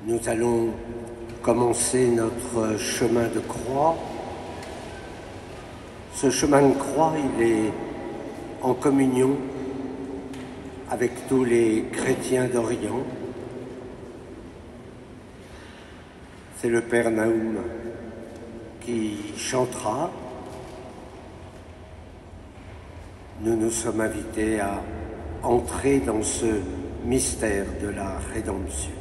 Nous allons commencer notre chemin de croix. Ce chemin de croix, il est en communion avec tous les chrétiens d'Orient. C'est le Père Naoum qui chantera. Nous nous sommes invités à entrer dans ce mystère de la rédemption.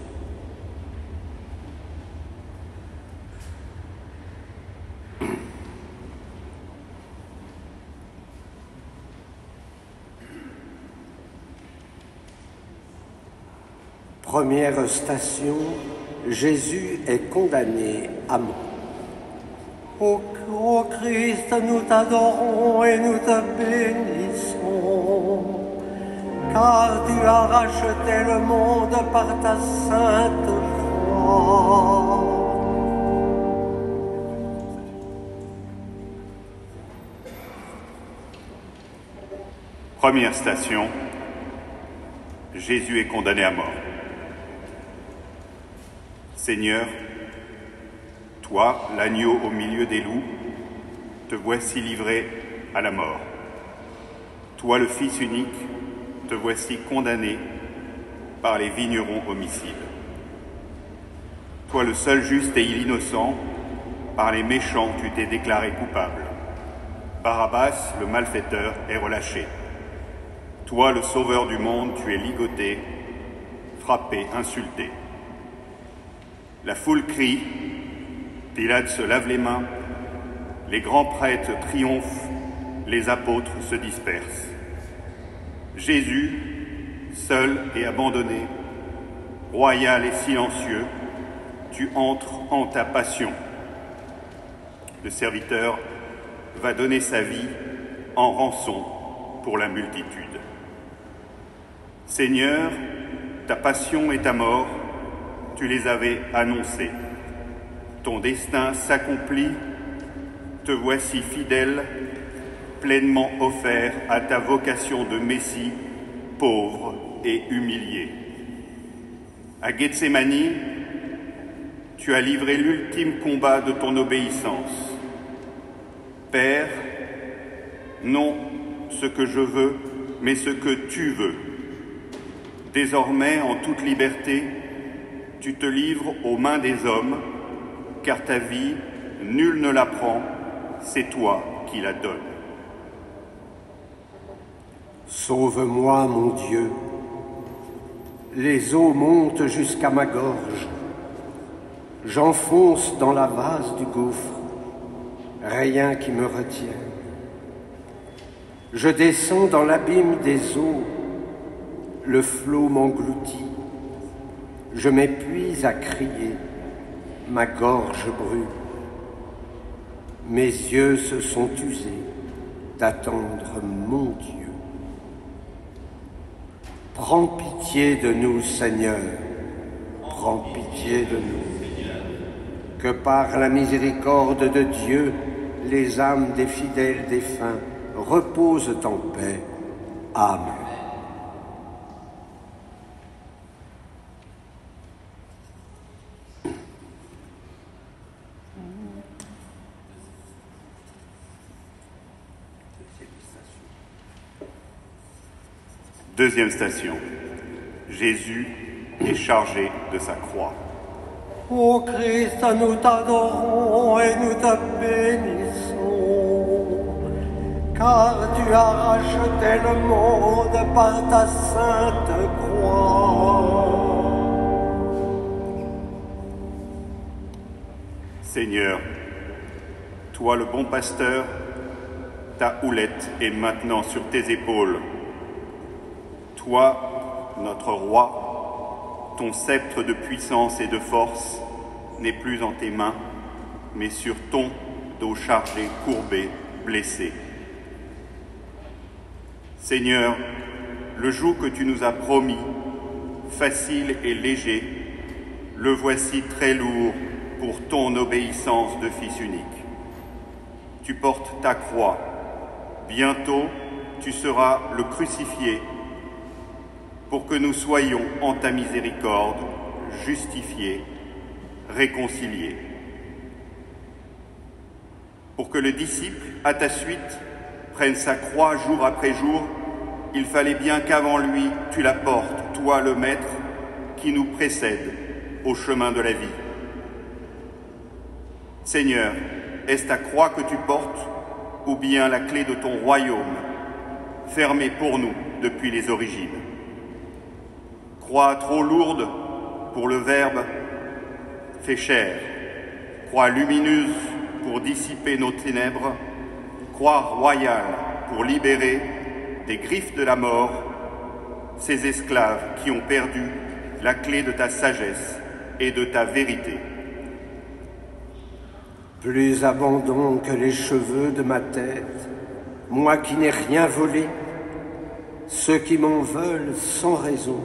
Première station, Jésus est condamné à mort. Ô Christ, nous t'adorons et nous te bénissons, car tu as racheté le monde par ta sainte croix. Première station, Jésus est condamné à mort. Seigneur, toi, l'agneau au milieu des loups, te voici livré à la mort. Toi, le Fils unique, te voici condamné par les vignerons homicides. Toi, le seul juste et l'innocent, par les méchants, tu t'es déclaré coupable. Barabbas, le malfaiteur, est relâché. Toi, le sauveur du monde, tu es ligoté, frappé, insulté. La foule crie, Pilate se lave les mains, les grands prêtres triomphent, les apôtres se dispersent. Jésus, seul et abandonné, royal et silencieux, tu entres en ta passion. Le serviteur va donner sa vie en rançon pour la multitude. Seigneur, ta passion et ta mort, tu les avais annoncés. Ton destin s'accomplit, te voici fidèle, pleinement offert à ta vocation de Messie, pauvre et humilié. À Gethsémani, tu as livré l'ultime combat de ton obéissance. Père, non ce que je veux, mais ce que tu veux. Désormais, en toute liberté, tu te livres aux mains des hommes, car ta vie, nul ne la prend, c'est toi qui la donnes. Sauve-moi, mon Dieu. Les eaux montent jusqu'à ma gorge. J'enfonce dans la vase du gouffre. Rien qui me retient. Je descends dans l'abîme des eaux. Le flot m'engloutit. Je m'épuise à crier. Ma gorge brûle. Mes yeux se sont usés d'attendre mon Dieu. Prends pitié de nous, Seigneur. Prends pitié de nous. Que par la miséricorde de Dieu, les âmes des fidèles défunts reposent en paix. Amen. Deuxième station, Jésus est chargé de sa croix. Ô Christ, nous t'adorons et nous te bénissons, car tu as racheté le monde par ta sainte croix. Seigneur, toi le bon pasteur, ta houlette est maintenant sur tes épaules. Toi, notre roi, ton sceptre de puissance et de force n'est plus en tes mains, mais sur ton dos chargé, courbé, blessé. Seigneur, le joug que tu nous as promis, facile et léger, le voici très lourd pour ton obéissance de Fils unique. Tu portes ta croix. Bientôt, tu seras le crucifié, pour que nous soyons en ta miséricorde justifiés réconciliés. Pour que le disciple, à ta suite, prenne sa croix jour après jour, il fallait bien qu'avant lui, tu la portes, toi le Maître, qui nous précède au chemin de la vie. Seigneur, est-ce ta croix que tu portes, ou bien la clé de ton royaume, fermée pour nous depuis les origines? Croix trop lourde pour le Verbe, fais chair. Croix lumineuse pour dissiper nos ténèbres, croix royale pour libérer des griffes de la mort ces esclaves qui ont perdu la clé de ta sagesse et de ta vérité. Plus abondant que les cheveux de ma tête, moi qui n'ai rien volé, ceux qui m'en veulent sans raison,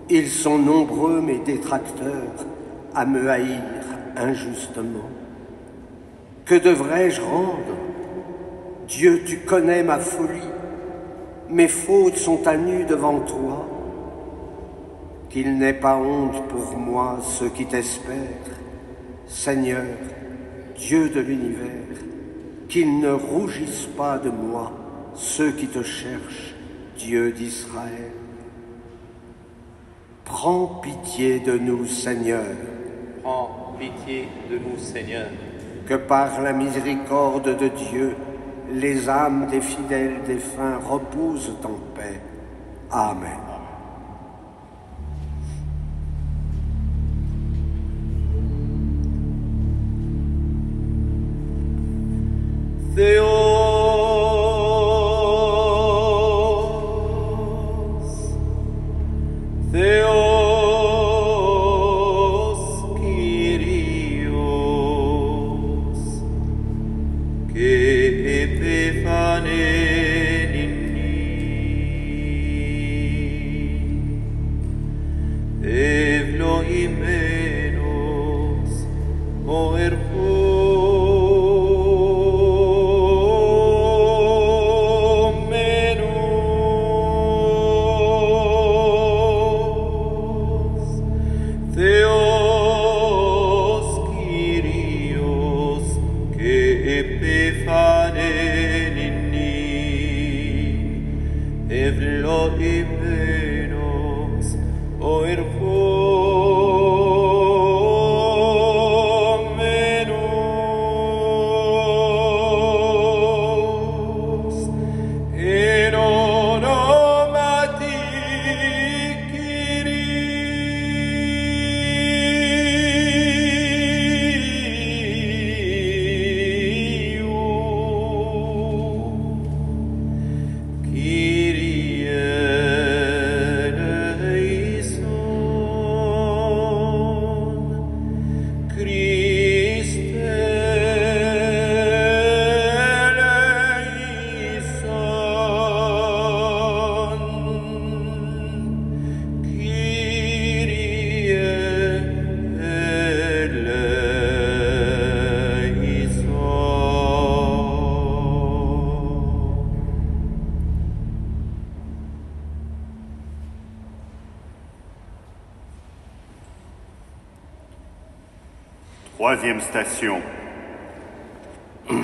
ils sont nombreux mes détracteurs à me haïr injustement. Que devrais-je rendre? Dieu, tu connais ma folie, mes fautes sont à nu devant toi. Qu'il n'ait pas honte pour moi ceux qui t'espèrent, Seigneur, Dieu de l'univers, qu'ils ne rougissent pas de moi ceux qui te cherchent, Dieu d'Israël. Prends pitié de nous, Seigneur. Prends pitié de nous, Seigneur. Que par la miséricorde de Dieu, les âmes des fidèles défunts reposent en paix. Amen. Troisième station.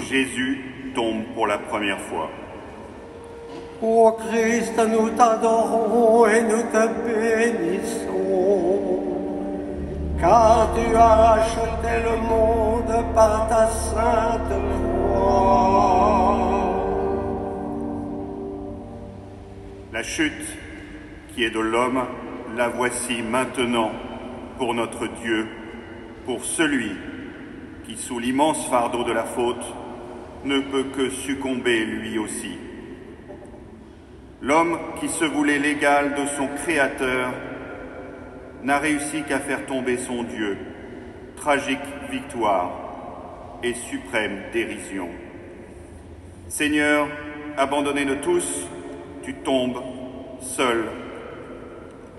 Jésus tombe pour la première fois. Ô Christ, nous t'adorons et nous te bénissons, car tu as acheté le monde par ta sainte croix. La chute qui est de l'homme, la voici maintenant pour notre Dieu, pour celui qui, sous l'immense fardeau de la faute, ne peut que succomber lui aussi. L'homme qui se voulait l'égal de son Créateur n'a réussi qu'à faire tomber son Dieu. Tragique victoire et suprême dérision. Seigneur, abandonné de tous, tu tombes seul.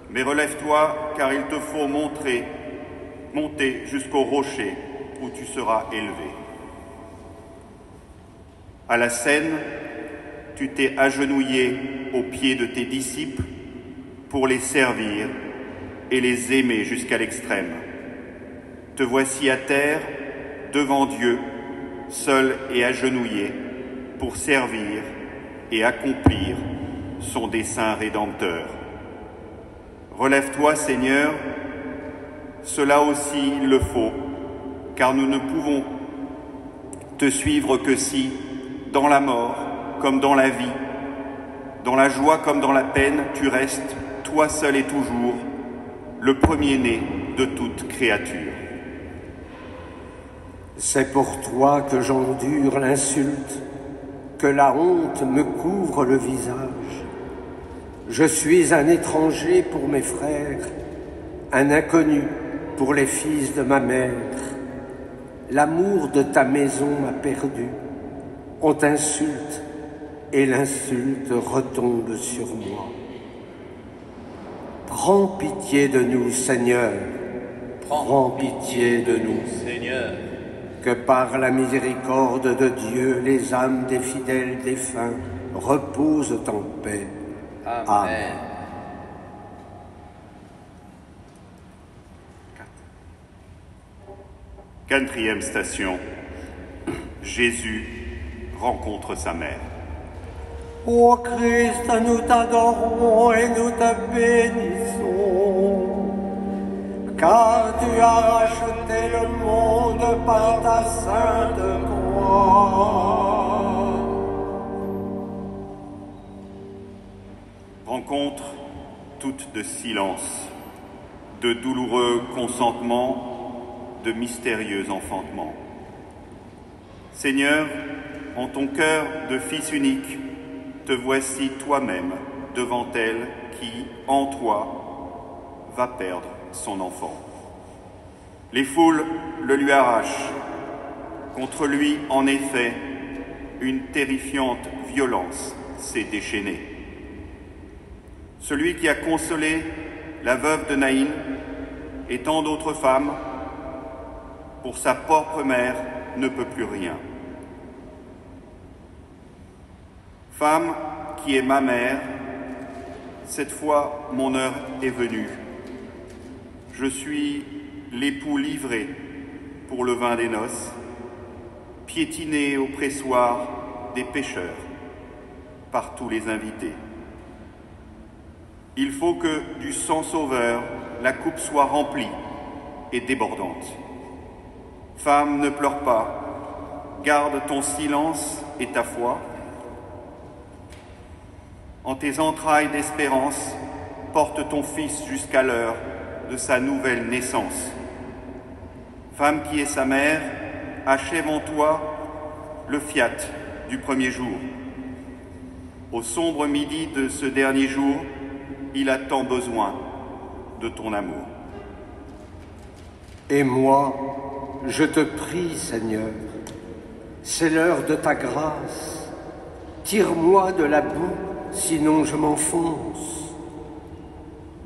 Mais relève-toi, car il te faut monter jusqu'au rocher où tu seras élevé. À la scène, tu t'es agenouillé aux pieds de tes disciples pour les servir et les aimer jusqu'à l'extrême. te voici à terre, devant Dieu, seul et agenouillé, pour servir et accomplir son dessein rédempteur. Relève-toi, Seigneur, cela aussi il le faut, car nous ne pouvons te suivre que si, dans la mort comme dans la vie, dans la joie comme dans la peine, tu restes, toi seul et toujours, le premier-né de toute créature. C'est pour toi que j'endure l'insulte, que la honte me couvre le visage. Je suis un étranger pour mes frères, un inconnu pour les fils de ma mère. L'amour de ta maison m'a perdu. On t'insulte et l'insulte retombe sur moi. Prends pitié de nous, Seigneur. Prends pitié de nous, Seigneur. Que par la miséricorde de Dieu, les âmes des fidèles défunts reposent en paix. Amen. Quatrième station, Jésus rencontre sa mère. Ô Christ, nous t'adorons et nous te bénissons, car tu as racheté le monde par ta sainte croix. Rencontre toute de silence, de douloureux consentements, de mystérieux enfantements. Seigneur, en ton cœur de fils unique, te voici toi-même devant elle qui, en toi, va perdre son enfant. Les foules le lui arrachent. Contre lui, en effet, une terrifiante violence s'est déchaînée. Celui qui a consolé la veuve de Naïn et tant d'autres femmes, pour sa propre mère, ne peut plus rien. Femme qui est ma mère, cette fois mon heure est venue. Je suis l'époux livré pour le vin des noces, piétiné au pressoir des pécheurs par tous les invités. Il faut que du sang sauveur la coupe soit remplie et débordante. Femme, ne pleure pas, garde ton silence et ta foi. En tes entrailles d'espérance, porte ton fils jusqu'à l'heure de sa nouvelle naissance. Femme qui est sa mère, achève en toi le fiat du premier jour. Au sombre midi de ce dernier jour, il a tant besoin de ton amour. Et moi, je te prie, Seigneur, c'est l'heure de ta grâce. Tire-moi de la boue, sinon je m'enfonce.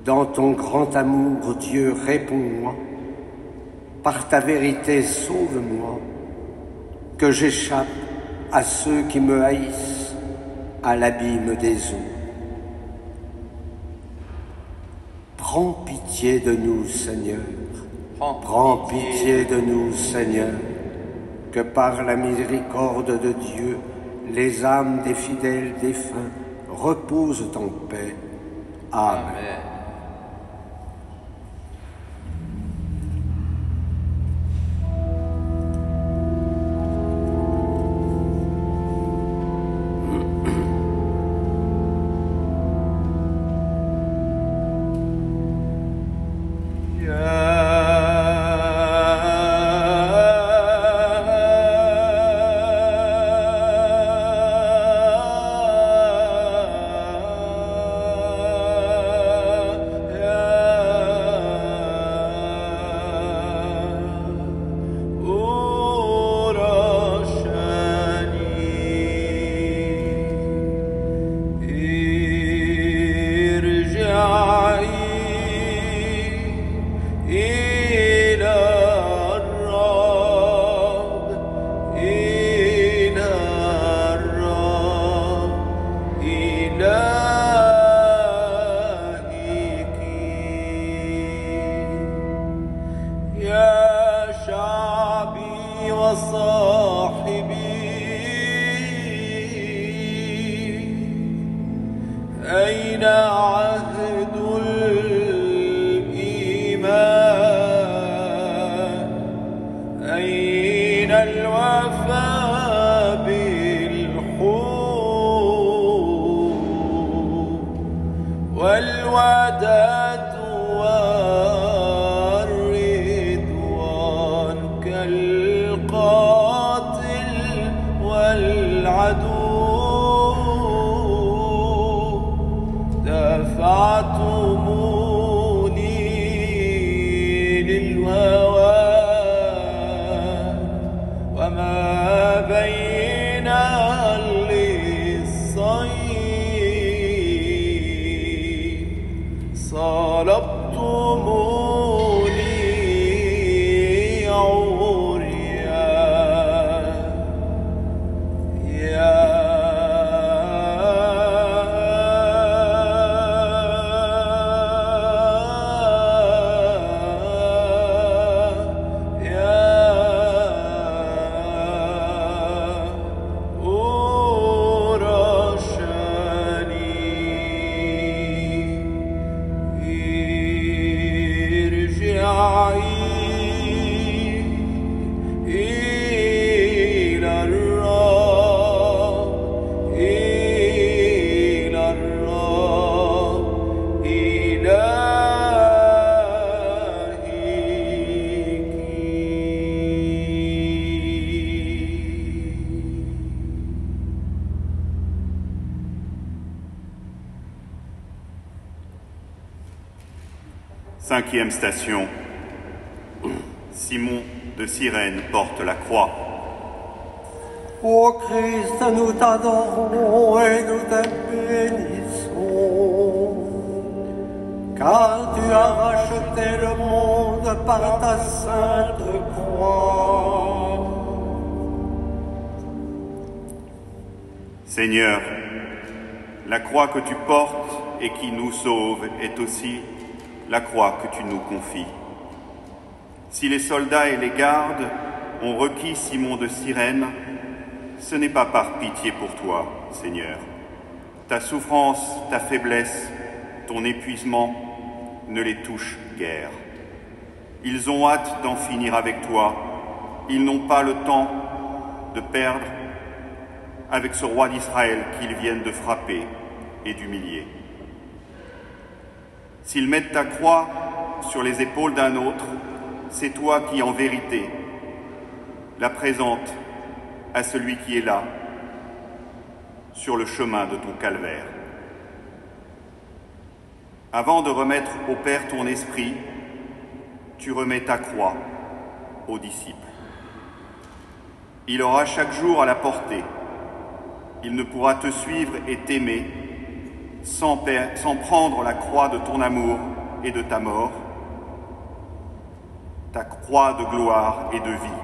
Dans ton grand amour, Dieu, réponds-moi. Par ta vérité, sauve-moi, que j'échappe à ceux qui me haïssent, à l'abîme des eaux. Prends pitié de nous, Seigneur. Prends pitié de nous, Seigneur, que par la miséricorde de Dieu, les âmes des fidèles défunts reposent en paix. Amen. Amen. أين عهد الإيمان؟ أين الوفاء بالحب والوداد والرضوان كالقاتل والعدو؟ دفعتموني للهوى وما بين للصيد صلبتموني عريان Cinquième station. Simon de Cyrène porte la croix. Ô Christ, nous t'adorons et nous te bénissons, car tu as racheté le monde par ta sainte croix. Seigneur, la croix que tu portes et qui nous sauve est aussi la croix que tu nous confies. Si les soldats et les gardes ont requis Simon de Cyrène, ce n'est pas par pitié pour toi, Seigneur. Ta souffrance, ta faiblesse, ton épuisement ne les touchent guère. Ils ont hâte d'en finir avec toi. Ils n'ont pas le temps de perdre avec ce roi d'Israël qu'ils viennent de frapper et d'humilier. S'ils mettent ta croix sur les épaules d'un autre, c'est toi qui, en vérité, la présentes à celui qui est là, sur le chemin de ton calvaire. Avant de remettre au Père ton esprit, tu remets ta croix aux disciples. Il aura chaque jour à la portée. Il ne pourra te suivre et t'aimer sans prendre la croix de ton amour et de ta mort, ta croix de gloire et de vie.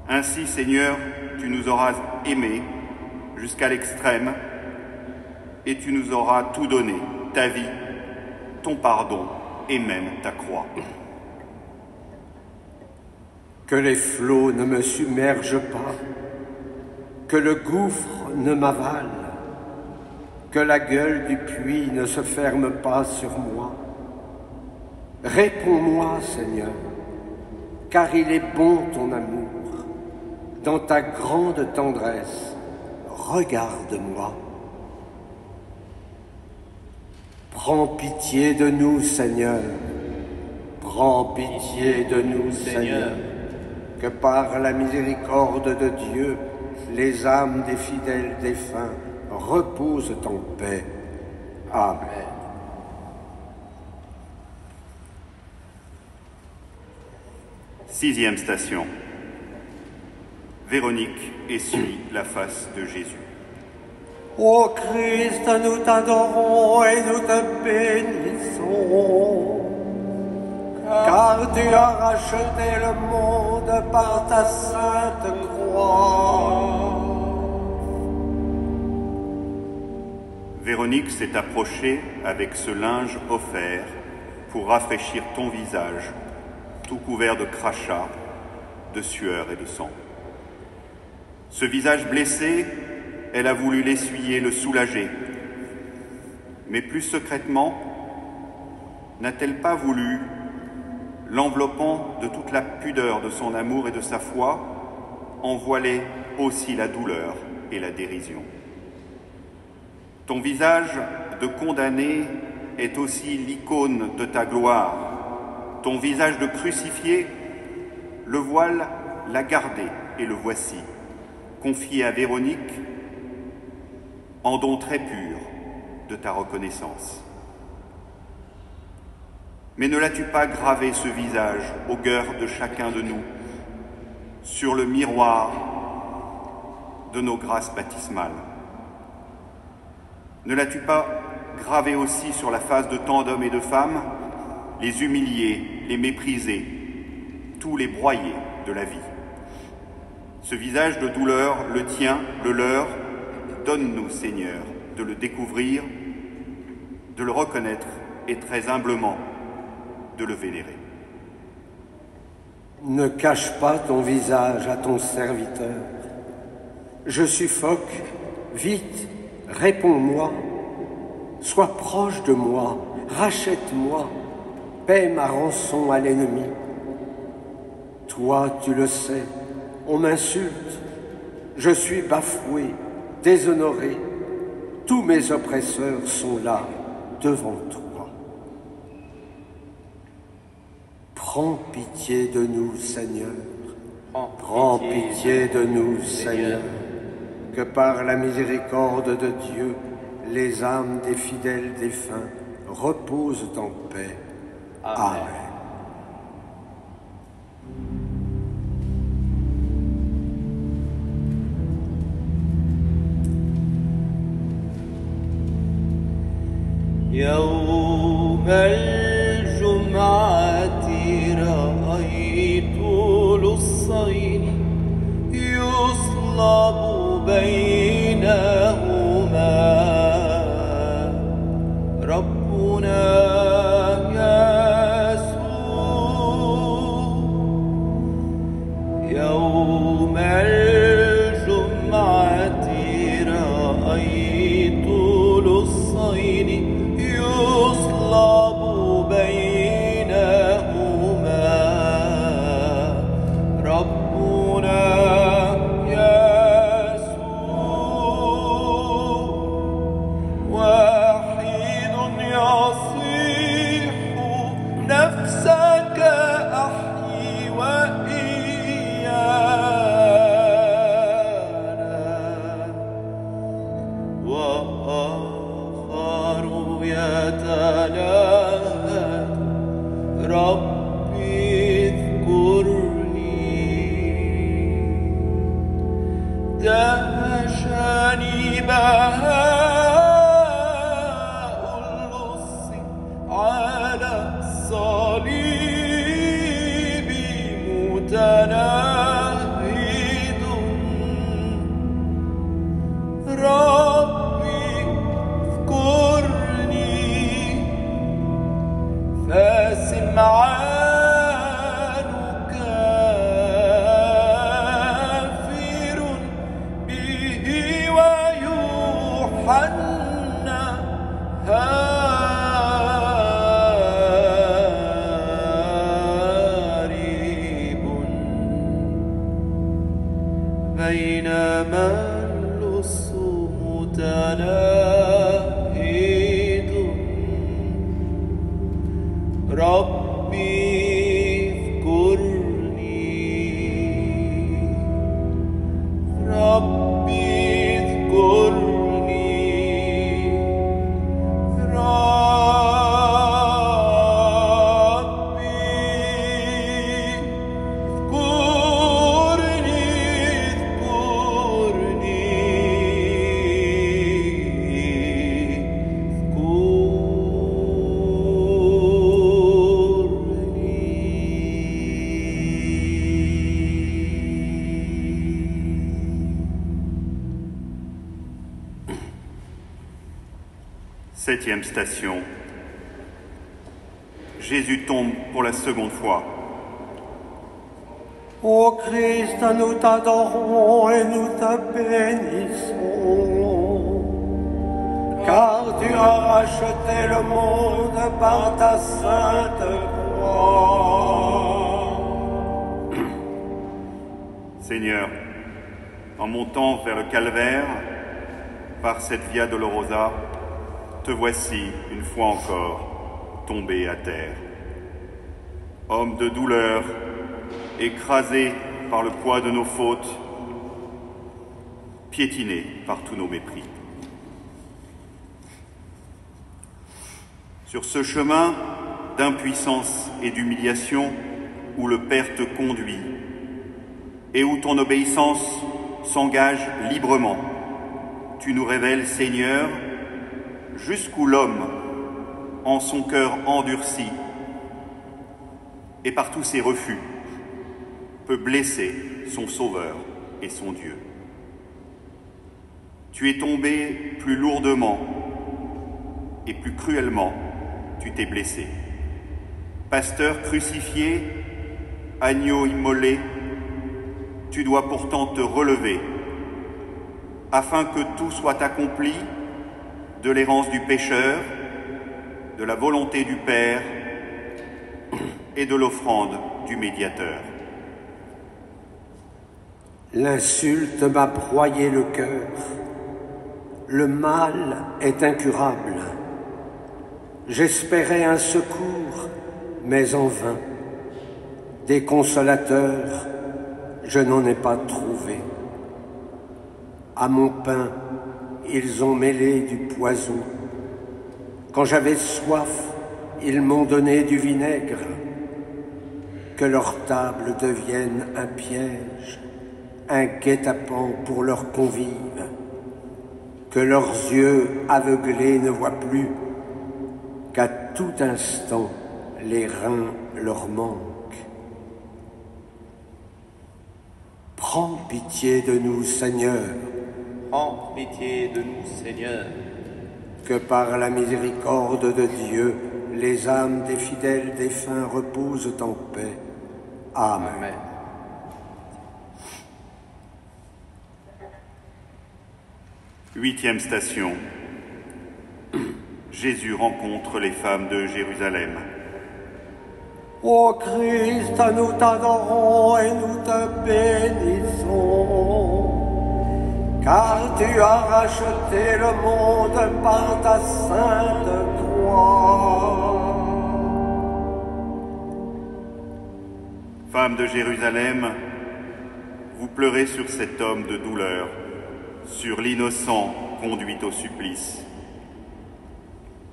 Ainsi, Seigneur, tu nous auras aimés jusqu'à l'extrême et tu nous auras tout donné, ta vie, ton pardon et même ta croix. Que les flots ne me submergent pas, que le gouffre ne m'avale, que la gueule du puits ne se ferme pas sur moi. Réponds-moi, Seigneur, car il est bon ton amour. Dans ta grande tendresse, regarde-moi. Prends pitié de nous, Seigneur. Prends pitié de nous, Seigneur. Que par la miséricorde de Dieu, les âmes des fidèles défunts reposent en paix. Amen. Sixième station. Véronique essuie la face de Jésus. Ô Christ, nous t'adorons et nous te bénissons, car tu as racheté le monde par ta sainte croix. Véronique s'est approchée avec ce linge offert pour rafraîchir ton visage, tout couvert de crachats, de sueur et de sang. Ce visage blessé, elle a voulu l'essuyer, le soulager. Mais plus secrètement, n'a-t-elle pas voulu, l'enveloppant de toute la pudeur de son amour et de sa foi, en voiler aussi la douleur et la dérision? Ton visage de condamné est aussi l'icône de ta gloire. Ton visage de crucifié, le voile l'a gardé et le voici, confié à Véronique, en don très pur de ta reconnaissance. Mais ne l'as-tu pas gravé ce visage au cœur de chacun de nous, sur le miroir de nos grâces baptismales? Ne l'as-tu pas gravé aussi sur la face de tant d'hommes et de femmes, les humiliés, les méprisés, tous les broyés de la vie? Ce visage de douleur, le tien, le leur, donne-nous, Seigneur, de le découvrir, de le reconnaître et très humblement de le vénérer. Ne cache pas ton visage à ton serviteur. Je suffoque, vite, réponds-moi. Sois proche de moi, rachète-moi, paie ma rançon à l'ennemi. Toi, tu le sais, on m'insulte, je suis bafoué, déshonoré. Tous mes oppresseurs sont là, devant toi. Prends pitié de nous, Seigneur. Prends pitié de nous, Seigneur. Que par la miséricorde de Dieu, les âmes des fidèles défunts reposent en paix. Amen. يوم الجمعة رأيت لصين يصلب بينهما ربنا يسوع. يوم الجمعة رأيت لصين يصلب بينهما ربنا يسوع. وحيد يصيح نفسك أحيي وإيانا، وآخر يتنادى ربي اذكرني. دهشني بهاء اللص على الصليب متنهد ربي اذكرني. فسمعان كافر به ويوحنا هارب، بينما اللص متناهد ربي اذكرني. ربي اذكرني. ربي اذكرني. Septième station. Jésus tombe pour la seconde fois. Ô Christ, nous t'adorons et nous te bénissons, car car tu as racheté le monde par ta sainte croix. Seigneur, en montant vers le calvaire, par cette Via Dolorosa, te voici, une fois encore, tombé à terre. Homme de douleur, écrasé par le poids de nos fautes, piétiné par tous nos mépris. Sur ce chemin d'impuissance et d'humiliation où le Père te conduit et où ton obéissance s'engage librement, tu nous révèles, Seigneur, jusqu'où l'homme, en son cœur endurci et par tous ses refus, peut blesser son Sauveur et son Dieu. Tu es tombé plus lourdement et plus cruellement, tu t'es blessé. Pasteur crucifié, agneau immolé, tu dois pourtant te relever, afin que tout soit accompli de l'errance du pécheur, de la volonté du Père et de l'offrande du médiateur. L'insulte m'a broyé le cœur. Le mal est incurable. J'espérais un secours, mais en vain. Des consolateurs, je n'en ai pas trouvé. À mon pain, ils ont mêlé du poison. Quand j'avais soif, ils m'ont donné du vinaigre. Que leur table devienne un piège, un guet-apens pour leurs convives. Que leurs yeux aveuglés ne voient plus, qu'à tout instant les reins leur manquent. Prends pitié de nous, Seigneur. Prends pitié de nous, Seigneur. Que par la miséricorde de Dieu, les âmes des fidèles défunts reposent en paix. Amen. Amen. Huitième station. Jésus rencontre les femmes de Jérusalem. Ô Christ, nous t'adorons et nous te bénissons, car tu as racheté le monde par ta sainte croix. Femmes de Jérusalem, vous pleurez sur cet homme de douleur, sur l'innocent conduit au supplice.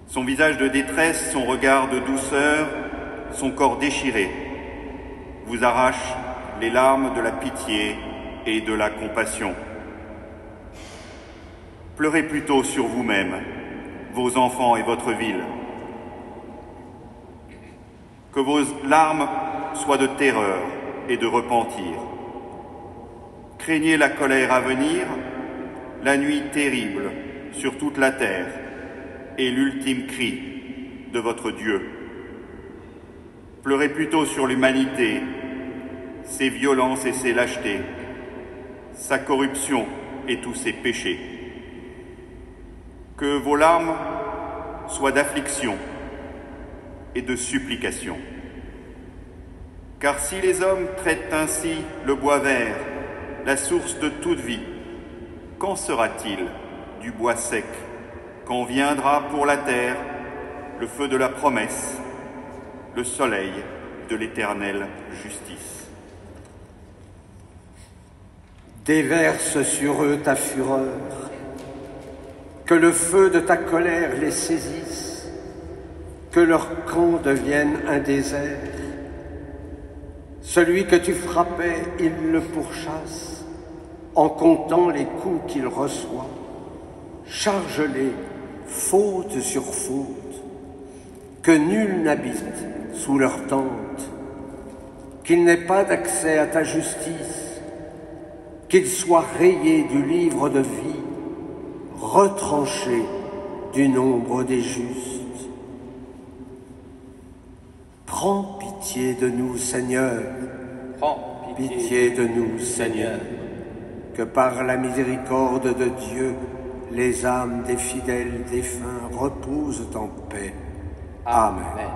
Son visage de détresse, son regard de douceur, son corps déchiré, vous arrachent les larmes de la pitié et de la compassion. Pleurez plutôt sur vous-même, vos enfants et votre ville. Que vos larmes soient de terreur et de repentir. Craignez la colère à venir, la nuit terrible sur toute la terre et l'ultime cri de votre Dieu. Pleurez plutôt sur l'humanité, ses violences et ses lâchetés, sa corruption et tous ses péchés. Que vos larmes soient d'affliction et de supplication. Car si les hommes traitent ainsi le bois vert, la source de toute vie, qu'en sera-t-il du bois sec, quand viendra pour la terre le feu de la promesse, le soleil de l'éternelle justice? Déverse sur eux ta fureur, que le feu de ta colère les saisisse, que leur camp devienne un désert. Celui que tu frappais, il le pourchasse, en comptant les coups qu'il reçoit. Charge-les, faute sur faute, que nul n'habite sous leur tente, qu'il n'ait pas d'accès à ta justice, qu'il soit rayé du livre de vie, retranché du nombre des justes. Prends pitié de nous, Seigneur. Prends Pitié de nous, Seigneur. Que par la miséricorde de Dieu, les âmes des fidèles défunts reposent en paix. Amen.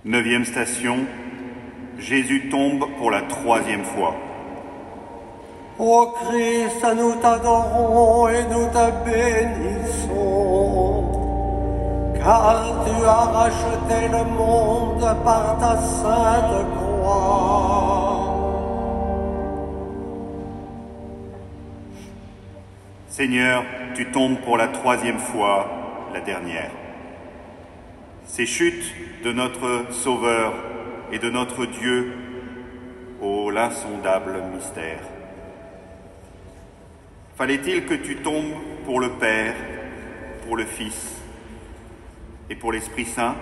Neuvième station, Jésus tombe pour la troisième fois. Ô Christ, nous t'adorons et nous te bénissons, car tu as racheté le monde par ta sainte croix. Seigneur, tu tombes pour la troisième fois, la dernière. Ces chutes de notre Sauveur et de notre Dieu, ô l'insondable mystère. Fallait-il que tu tombes pour le Père, pour le Fils et pour l'Esprit Saint,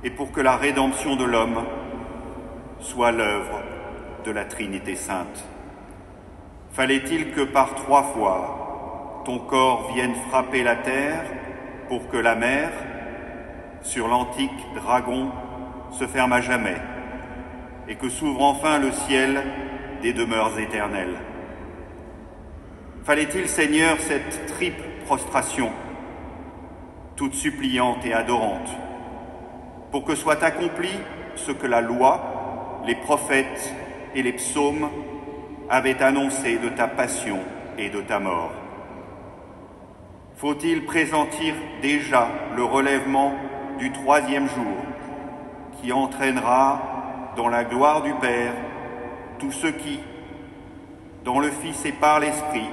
et pour que la rédemption de l'homme soit l'œuvre de la Trinité Sainte? Fallait-il que par 3 fois, ton corps vienne frapper la terre pour que la mer, sur l'antique dragon, se ferme à jamais, et que s'ouvre enfin le ciel des demeures éternelles? Fallait-il, Seigneur, cette triple prostration, toute suppliante et adorante, pour que soit accompli ce que la loi, les prophètes et les psaumes avaient annoncé de ta passion et de ta mort? Faut-il pressentir déjà le relèvement du 3e jour, qui entraînera dans la gloire du Père tous ceux qui, dans le Fils et par l'Esprit,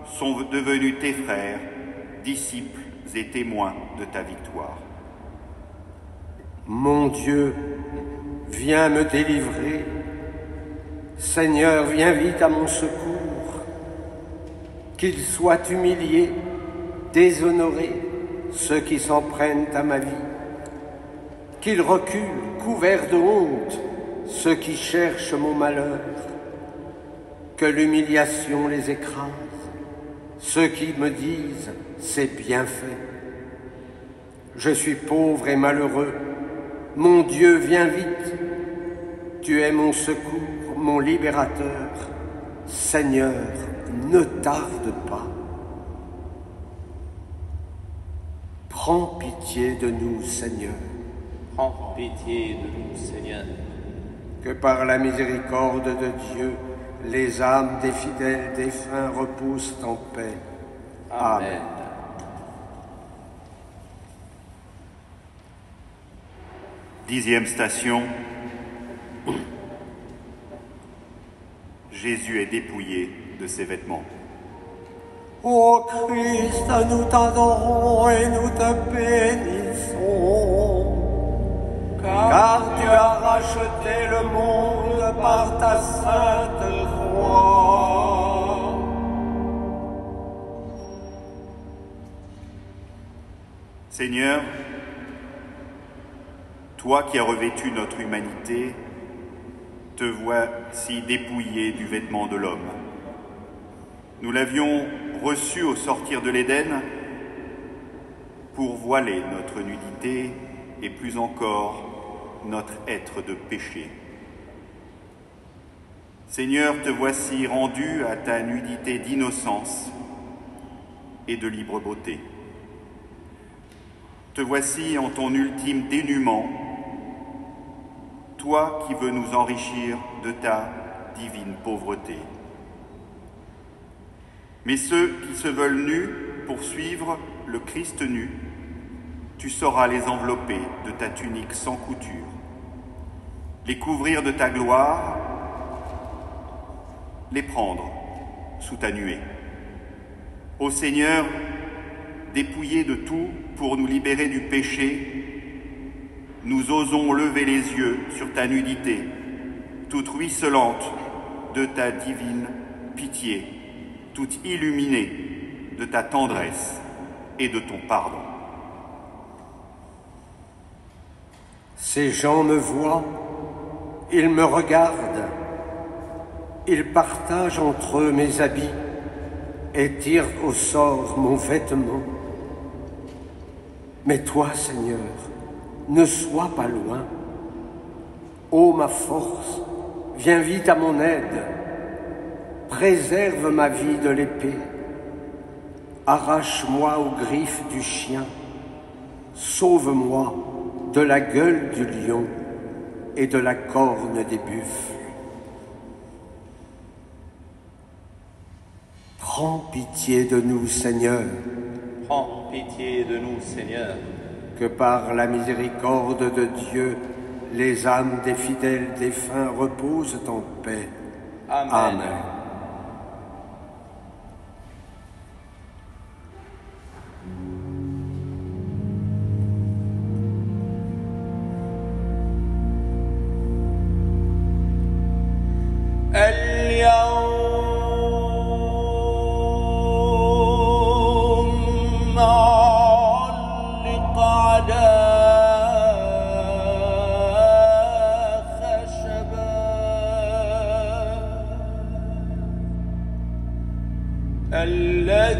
sont devenus tes frères, disciples et témoins de ta victoire? Mon Dieu, viens me délivrer. Seigneur, viens vite à mon secours. Qu'ils soient humiliés, déshonorés, ceux qui s'en prennent à ma vie. Qu'ils reculent, couverts de honte, ceux qui cherchent mon malheur. Que l'humiliation les écrase, ceux qui me disent « c'est bien fait ». Je suis pauvre et malheureux, mon Dieu, viens vite. Tu es mon secours, mon libérateur. Seigneur, ne tarde pas. Prends pitié de nous, Seigneur. Prends pitié de nous, Seigneur. Que par la miséricorde de Dieu, les âmes des fidèles défunts reposent en paix. Amen. Dixième station, Jésus est dépouillé de ses vêtements. Ô Christ, nous t'adorons et nous te bénissons, car tu as racheté le monde par ta sainte croix. Seigneur, toi qui as revêtu notre humanité, te voici dépouillé du vêtement de l'homme. Nous l'avions reçu au sortir de l'Éden pour voiler notre nudité et plus encore notre être de péché. Seigneur, te voici rendu à ta nudité d'innocence et de libre beauté. Te voici en ton ultime dénuement, toi qui veux nous enrichir de ta divine pauvreté. Mais ceux qui se veulent nus pour suivre le Christ nu, tu sauras les envelopper de ta tunique sans couture, les couvrir de ta gloire, les prendre sous ta nuée. Ô Seigneur, dépouillés de tout pour nous libérer du péché, nous osons lever les yeux sur ta nudité, toute ruisselante de ta divine pitié, toute illuminée de ta tendresse et de ton pardon. Ces gens me voient, ils me regardent, ils partagent entre eux mes habits et tirent au sort mon vêtement. Mais toi, Seigneur, ne sois pas loin. Ô ma force, viens vite à mon aide. Préserve ma vie de l'épée. Arrache-moi aux griffes du chien. Sauve-moi de la gueule du lion et de la corne des buffles. Prends pitié de nous, Seigneur. Prends pitié de nous, Seigneur. Que par la miséricorde de Dieu, les âmes des fidèles défunts reposent en paix. Amen. Amen.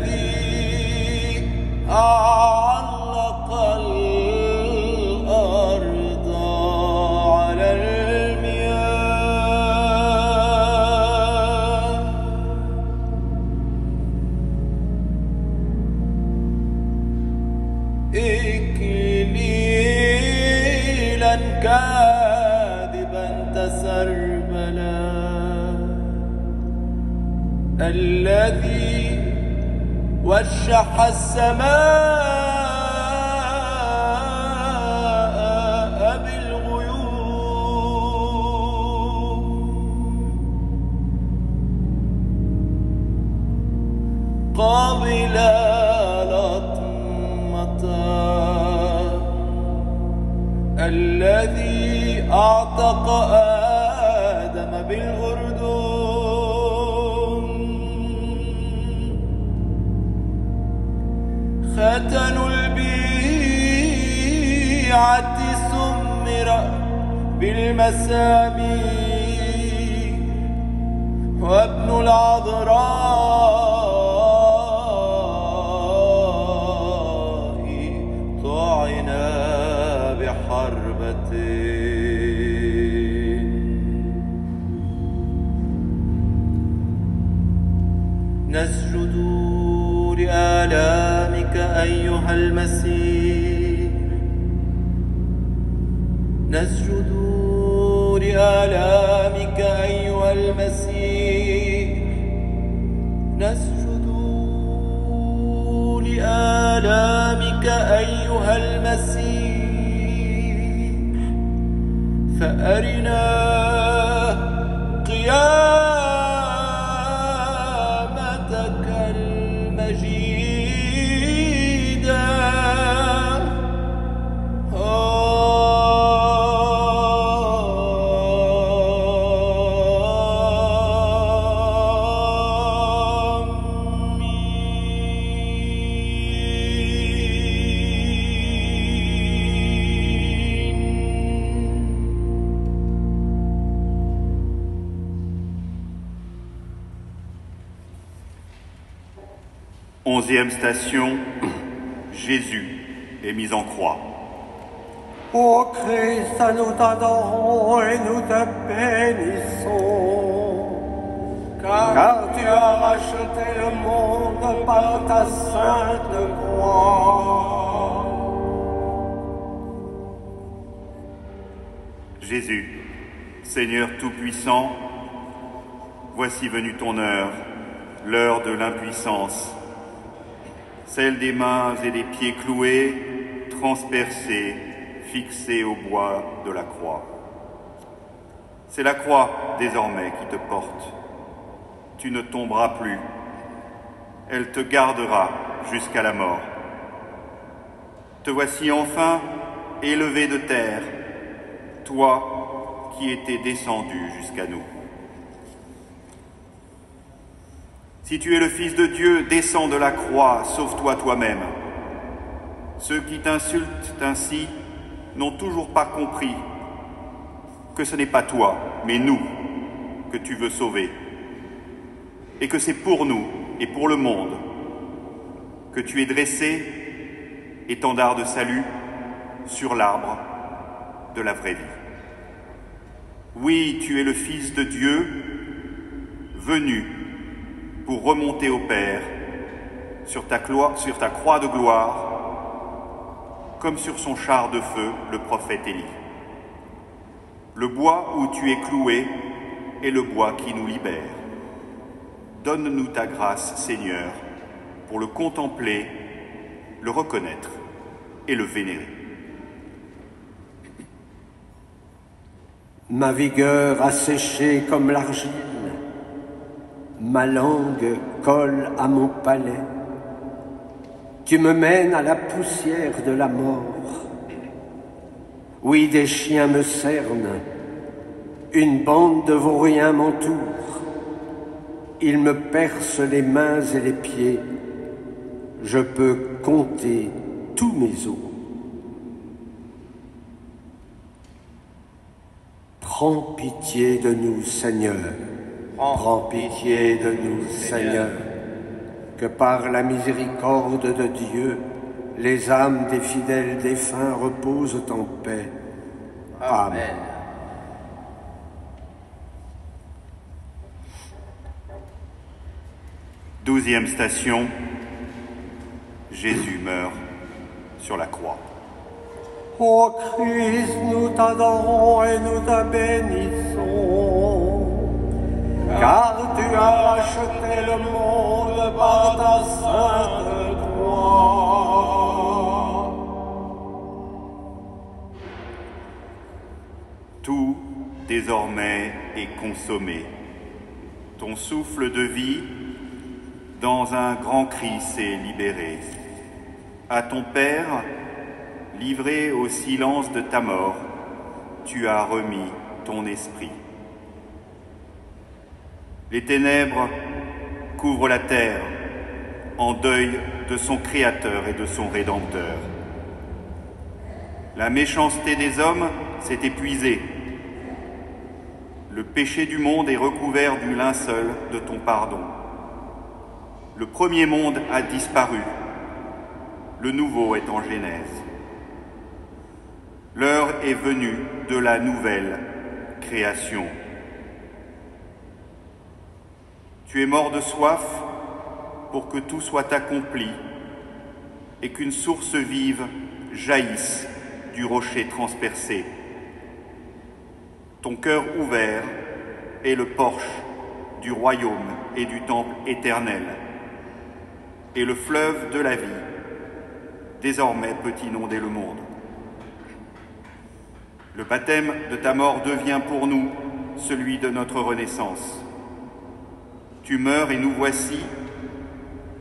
الذي أعلق الأرض على المياه إكليلا كاذبا تسربلا الذي وشح السماء بالغيوم قابل لطمة الذي أعتق آدم بالأردن ختن البيعة سمر بالمسامير وابن العذراء طعن بحربة نسجد لآلامك أيها المسيح نسجد لآلامك أيها المسيح نسجد لآلامك أيها المسيح فأرنا قيامتك المجيدة 11e station, Jésus est mis en croix. Ô Christ, nous t'adorons et nous te bénissons, car tu as racheté le monde par ta sainte croix. Jésus, Seigneur Tout-Puissant, voici venue ton heure, l'heure de l'impuissance, celle des mains et des pieds cloués, transpercés, fixés au bois de la croix. C'est la croix désormais qui te porte. Tu ne tomberas plus. Elle te gardera jusqu'à la mort. Te voici enfin élevé de terre, toi qui étais descendu jusqu'à nous. Si tu es le Fils de Dieu, descends de la croix, sauve-toi toi-même. Ceux qui t'insultent ainsi n'ont toujours pas compris que ce n'est pas toi, mais nous, que tu veux sauver. Et que c'est pour nous et pour le monde que tu es dressé, étendard de salut, sur l'arbre de la vraie vie. Oui, tu es le Fils de Dieu, venu pour remonter au Père sur ta croix de gloire, comme sur son char de feu, le prophète Élie. Le bois où tu es cloué est le bois qui nous libère. Donne-nous ta grâce, Seigneur, pour le contempler, le reconnaître et le vénérer. Ma vigueur a séché comme l'argile, ma langue colle à mon palais. Tu me mènes à la poussière de la mort. Oui, des chiens me cernent, une bande de vauriens m'entoure. Ils me percent les mains et les pieds. Je peux compter tous mes os. Prends pitié de nous, Seigneur. Prends pitié de nous, Seigneur. Que par la miséricorde de Dieu, les âmes des fidèles défunts reposent en paix. Amen. 12e station, Jésus meurt sur la croix. Ô Christ, nous t'adorons et nous te bénissons, car tu as racheté le monde par ta sainte croix. Tout désormais est consommé. Ton souffle de vie, dans un grand cri, s'est libéré. À ton Père, livré au silence de ta mort, tu as remis ton esprit. Les ténèbres couvrent la terre en deuil de son Créateur et de son Rédempteur. La méchanceté des hommes s'est épuisée. Le péché du monde est recouvert du linceul de ton pardon. Le premier monde a disparu. Le nouveau est en genèse. L'heure est venue de la nouvelle création. Tu es mort de soif pour que tout soit accompli et qu'une source vive jaillisse du rocher transpercé. Ton cœur ouvert est le porche du royaume et du temple éternel, et le fleuve de la vie désormais peut inonder le monde. Le baptême de ta mort devient pour nous celui de notre renaissance. Tu meurs et nous voici,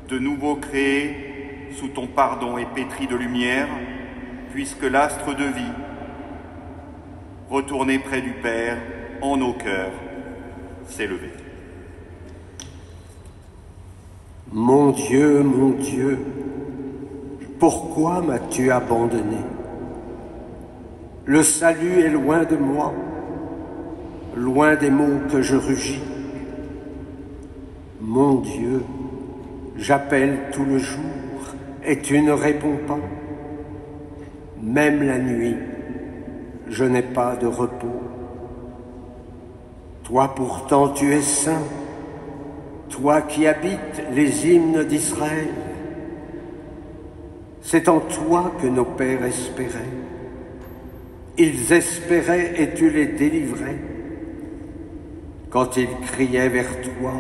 de nouveau créés sous ton pardon et pétris de lumière, puisque l'astre de vie, retourné près du Père, en nos cœurs, s'est levé. Mon Dieu, pourquoi m'as-tu abandonné? Le salut est loin de moi, loin des mots que je rugis. Mon Dieu, J'appelle tout le jour et tu ne réponds pas. Même la nuit, je n'ai pas de repos. Toi pourtant tu es saint, toi qui habites les hymnes d'Israël. C'est en toi que nos pères espéraient. Ils espéraient et tu les délivrais. Quand ils criaient vers toi,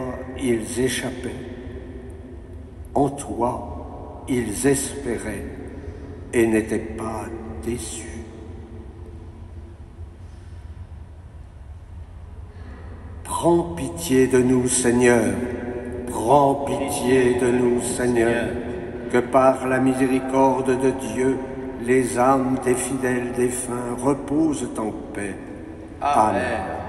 ils échappaient. En toi, ils espéraient et n'étaient pas déçus. Prends pitié de nous, Seigneur. Prends pitié de nous, Seigneur. Que par la miséricorde de Dieu, les âmes des fidèles défunts reposent en paix. Amen.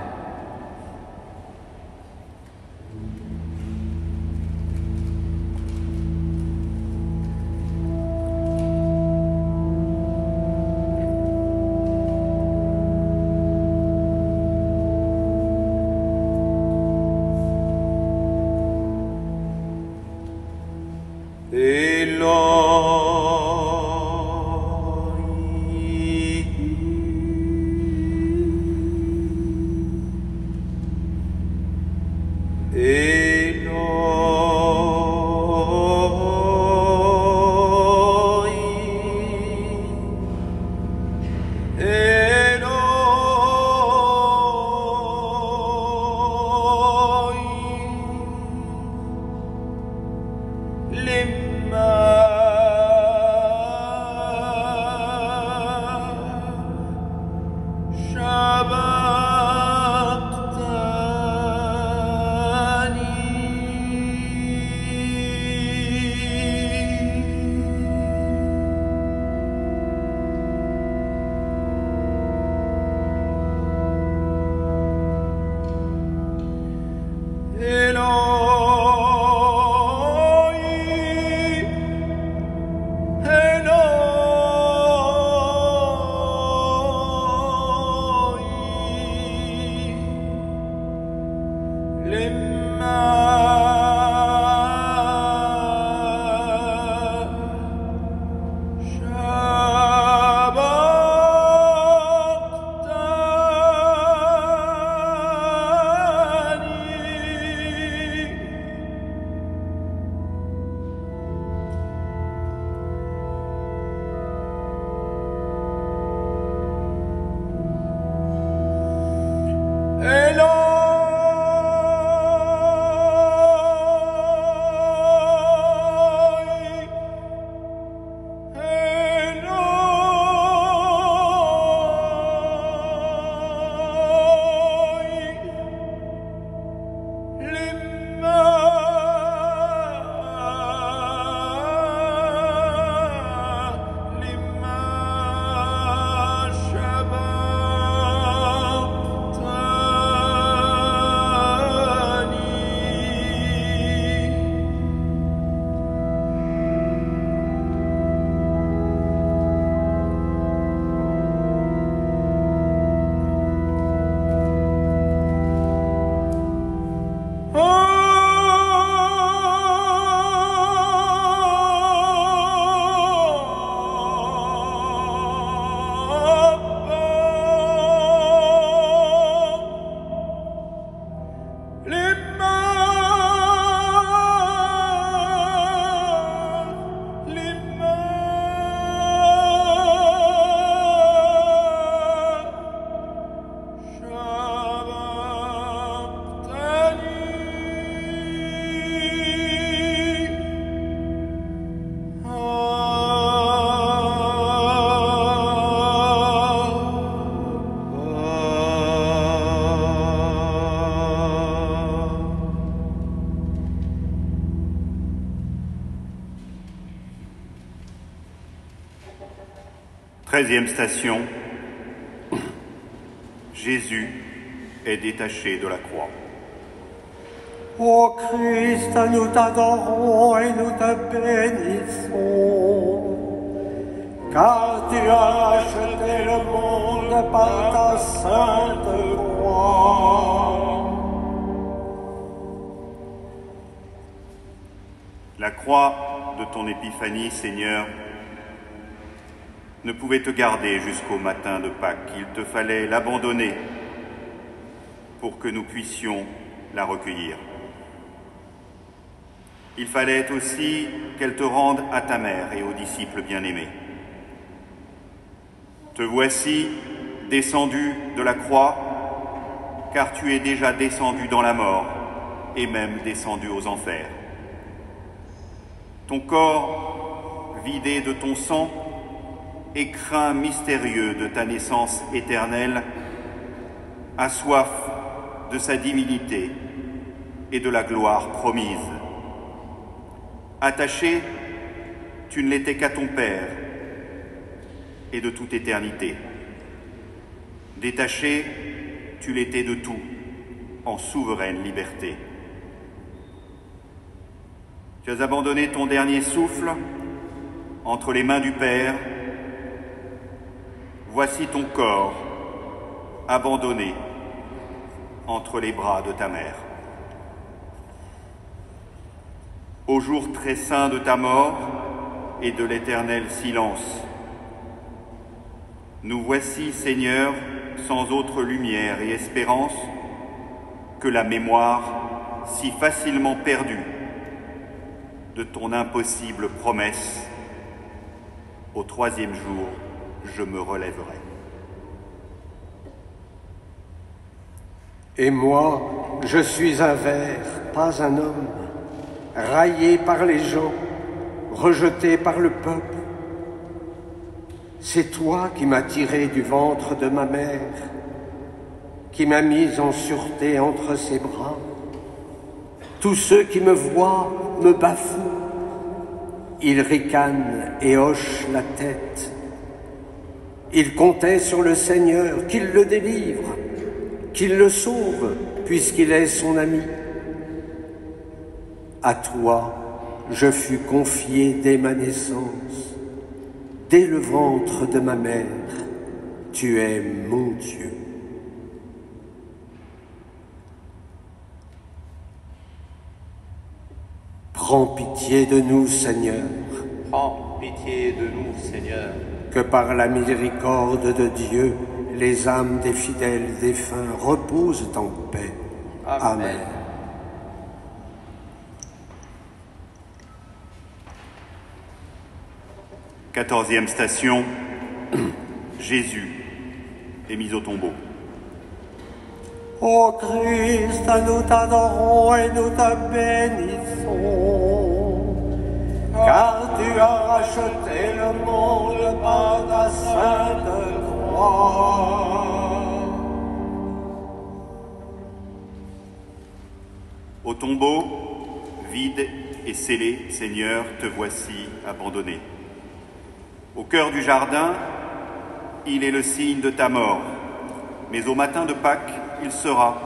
Treizième station, Jésus est détaché de la croix. Ô Christ, nous t'adorons et nous te bénissons, car tu as acheté le monde par ta sainte croix. La croix de ton épiphanie, Seigneur, ne pouvait te garder jusqu'au matin de Pâques. Il te fallait l'abandonner pour que nous puissions la recueillir. Il fallait aussi qu'elle te rende à ta mère et aux disciples bien-aimés. Te voici descendu de la croix, car tu es déjà descendu dans la mort et même descendu aux enfers. Ton corps, vidé de ton sang, écrin mystérieux de ta naissance éternelle, a soif de sa divinité et de la gloire promise. Attaché, tu ne l'étais qu'à ton Père et de toute éternité. Détaché, tu l'étais de tout, en souveraine liberté. Tu as abandonné ton dernier souffle entre les mains du Père. Voici ton corps abandonné entre les bras de ta mère. Au jour très saint de ta mort et de l'éternel silence, nous voici, Seigneur, sans autre lumière et espérance que la mémoire si facilement perdue de ton impossible promesse. Au troisième jour, je me relèverai. Et moi, je suis un ver, pas un homme, raillé par les gens, rejeté par le peuple. C'est toi qui m'as tiré du ventre de ma mère, qui m'as mis en sûreté entre ses bras. Tous ceux qui me voient me bafouent. Ils ricanent et hochent la tête. Ils comptaient sur le Seigneur, qu'il le délivre, qu'il le sauve, puisqu'il est son ami. À toi, je fus confié dès ma naissance. Dès le ventre de ma mère, tu es mon Dieu. Prends pitié de nous, Seigneur. Prends pitié de nous, Seigneur. Que par la miséricorde de Dieu, les âmes des fidèles défunts reposent en paix. Amen. Quatorzième station, Jésus est mis au tombeau. Ô Christ, nous t'adorons et nous te bénissons, car tu as racheté le monde par ta sainte croix. Au tombeau, vide et scellé, Seigneur, te voici abandonné. Au cœur du jardin, il est le signe de ta mort, mais au matin de Pâques, il sera,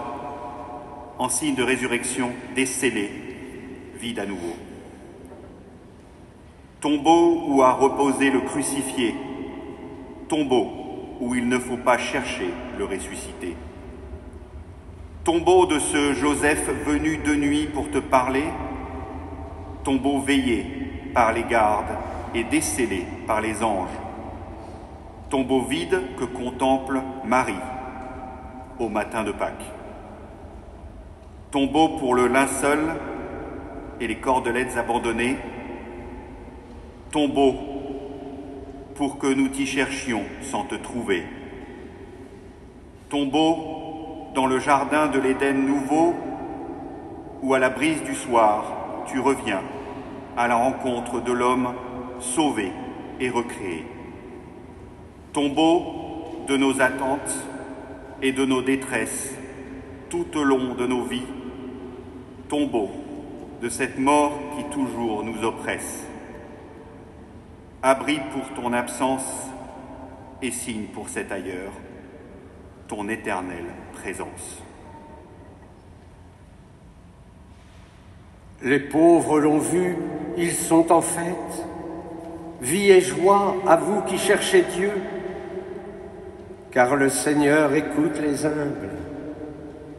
en signe de résurrection, descellé, vide à nouveau. Tombeau où a reposé le crucifié, tombeau où il ne faut pas chercher le ressuscité. Tombeau de ce Joseph venu de nuit pour te parler, tombeau veillé par les gardes et descellé par les anges. Tombeau vide que contemple Marie au matin de Pâques. Tombeau pour le linceul et les cordelettes abandonnées. Tombeau pour que nous t'y cherchions sans te trouver. Tombeau dans le jardin de l'Éden nouveau, où à la brise du soir, tu reviens à la rencontre de l'homme sauvé et recréé. Tombeau de nos attentes et de nos détresses tout au long de nos vies. Tombeau de cette mort qui toujours nous oppresse. Abri pour ton absence et signe pour cet ailleurs, ton éternelle présence. Les pauvres l'ont vu, ils sont en fête. Vie et joie à vous qui cherchez Dieu, car le Seigneur écoute les humbles.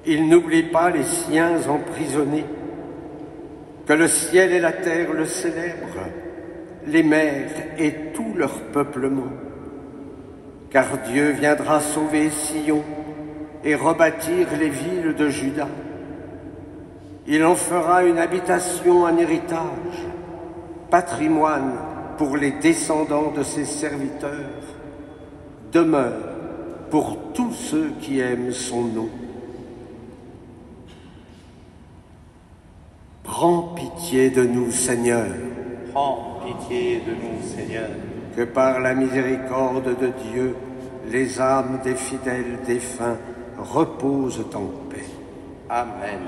Il n'oublie pas les siens emprisonnés. Que le ciel et la terre le célèbrent, les mers et tout leur peuplement. Car Dieu viendra sauver Sion et rebâtir les villes de Juda. Il en fera une habitation, un héritage, patrimoine pour les descendants de ses serviteurs, demeure pour tous ceux qui aiment son nom. Prends pitié de nous, Seigneur. Prends pitié de nous, Seigneur. Que par la miséricorde de Dieu, les âmes des fidèles défunts reposent en paix. Amen.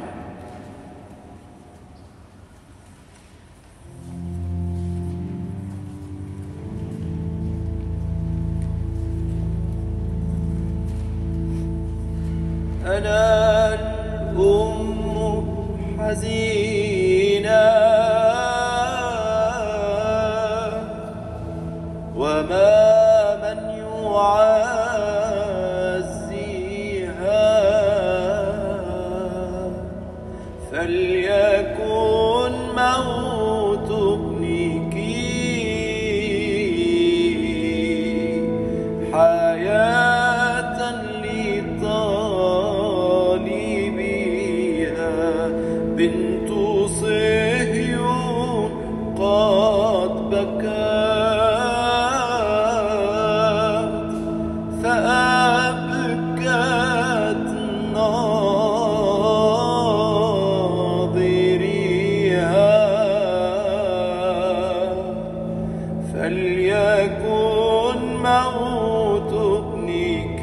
أنا الأم حزينة وما من يعزيها فليكن موت ابنك حياة لطالبها بنت صهيون قد بكت فأبكت ناظريها فليكن موت ابنك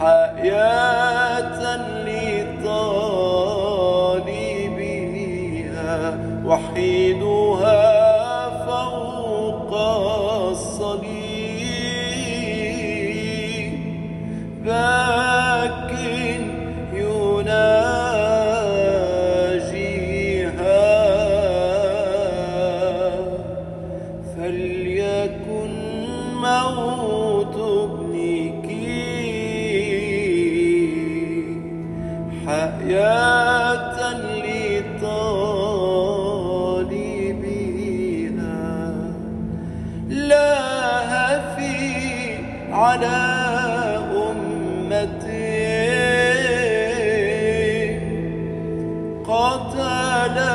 حياة لطالبها وحيدها فوق الصليب باك يناجيها فليكن موت ابنك حياة لطالبها لا هفي على أمتي قتلت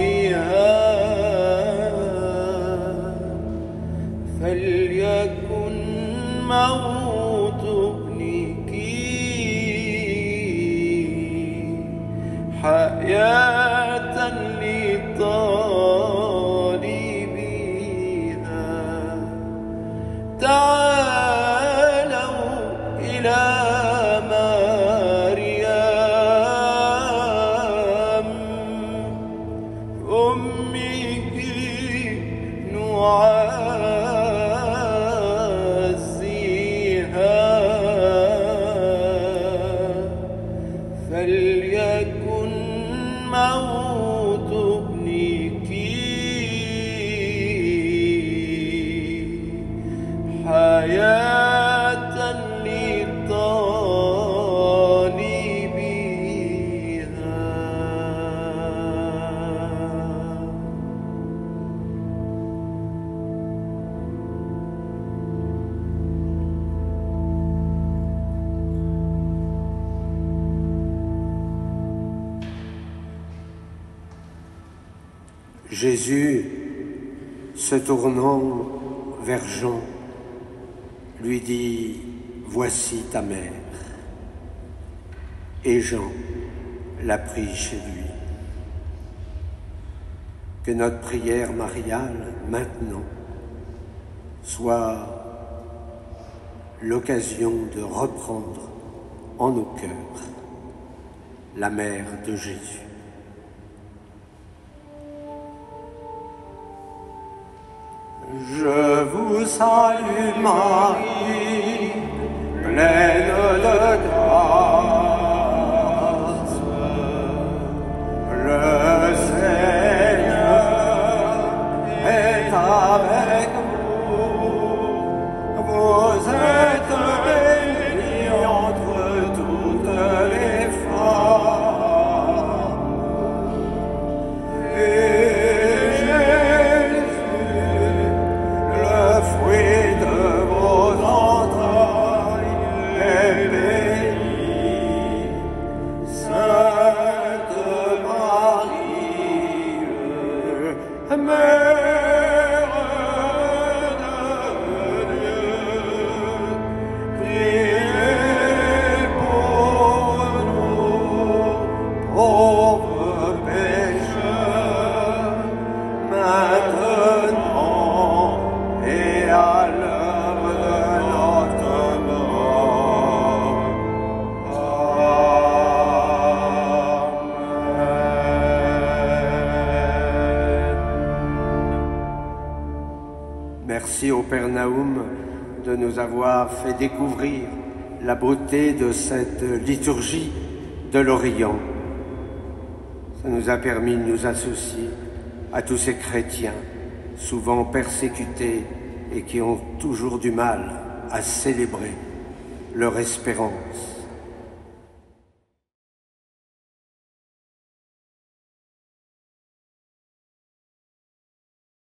راعيها فليكن موت ابنك حياة لطالبها تعالوا إلى مريم أمه نعزيها فليكن موت ابنك حياة لطالبها Jésus, se tournant vers Jean, lui dit « Voici ta mère ». Et Jean l'a pris chez lui. Que notre prière mariale, maintenant, soit l'occasion de reprendre en nos cœurs la mère de Jésus. Je vous salue Marie, pleine de grâce. Le Seigneur est avec vous. Vous êtes Merci au Père Nahum de nous avoir fait découvrir la beauté de cette liturgie de l'Orient. Ça nous a permis de nous associer à tous ces chrétiens, souvent persécutés et qui ont toujours du mal à célébrer leur espérance.